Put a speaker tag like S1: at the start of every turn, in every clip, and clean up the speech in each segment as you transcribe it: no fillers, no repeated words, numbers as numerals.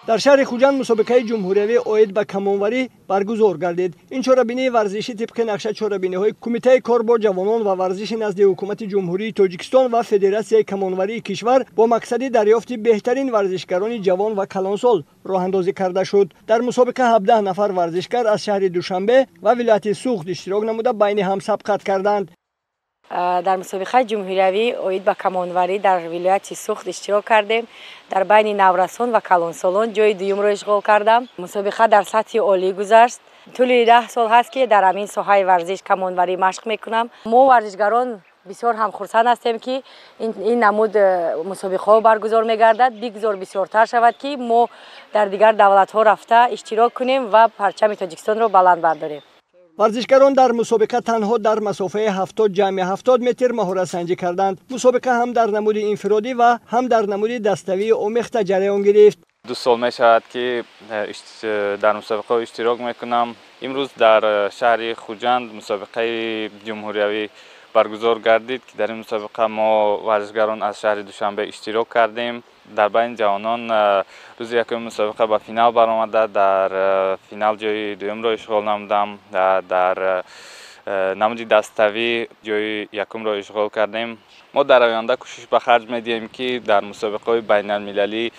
S1: در شهر خوجند مسابقه جمهوریوی اوید به کمانوری برگزار گردید. این چاره‌بینی ورزشی طبق نقشه چاره‌بینی‌های کمیته کار با جوانان و ورزش نزد حکومت جمهوری تاجیکستان و فدراسیای کمانوری کشور با مقصد دریافت بهترین ورزشکاران جوان و کلانسال راه اندازی کرده شد. در مسابقه 17 نفر ورزشکار از شهر دوشنبه و ولایت سوخت اشتراک نموده بین هم سبقت کردند.
S2: در مسابقه جمهوریوی اوید به کمانوری در ولایت سوخت اشتراک کردیم. در بین نورسان و کلانسالان جای دوم را اشغال کردم. مسابقه در سطح عالی گذشت. طول 10 سال هست که در همین ساحه ورزش کمانوری مشق میکنم. ما ورزشکاران بسیار هم خرسند هستیم که این نمود مسابقه برگزار میگردد. بگذار بسیارتر شود که ما در دیگر دولت ها رفته اشتراک کنیم و پرچم تاجیکستان را بلند برداریم.
S1: ورزشکاران در مسابقه تنها در مسافه 70 جمع 70 متر مهارت سنجی کردند. مسابقه هم در نمود انفرادی و هم در نمود دستوی آمیخته جریان گرفت.
S3: 2 سال می شود که در مسابقه اشتراک میکنم. امروز در شهر خوجند مسابقه جمهوریوی برگزار گردید که در این مسابقه ما ورزشکاران از شهر دوشنبه اشتراک کردیم. در بین جوانان روز یکم مسابقه به فینال برآمده. در فینال جای دوم را اشغال نمودم. در نمود دستوی جای یکم را اشغال کردیم. ما در آینده کوشش به خرج میدیم که در مسابقه بین المللی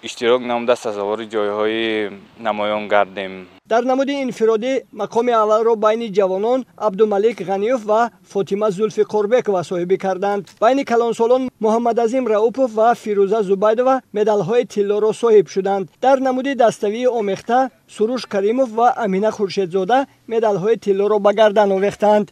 S3: اشتراک نموده سزاوار جایهای نمایان گردیم.
S1: در نمود انفرادی مقام اول را بین جوانان عبدالملک غنیوف و فاطمه زلفقاربک صاحبی کردند. بین کلانسالان محمد عظیم رؤوفов و فیروزه زبیدova مدال‌های طلا را صاحب شدند. در نمود دستوی آمیخته سروش کریمov و امینه خورشیدزاده مدال‌های طلا را به گردن آویختند.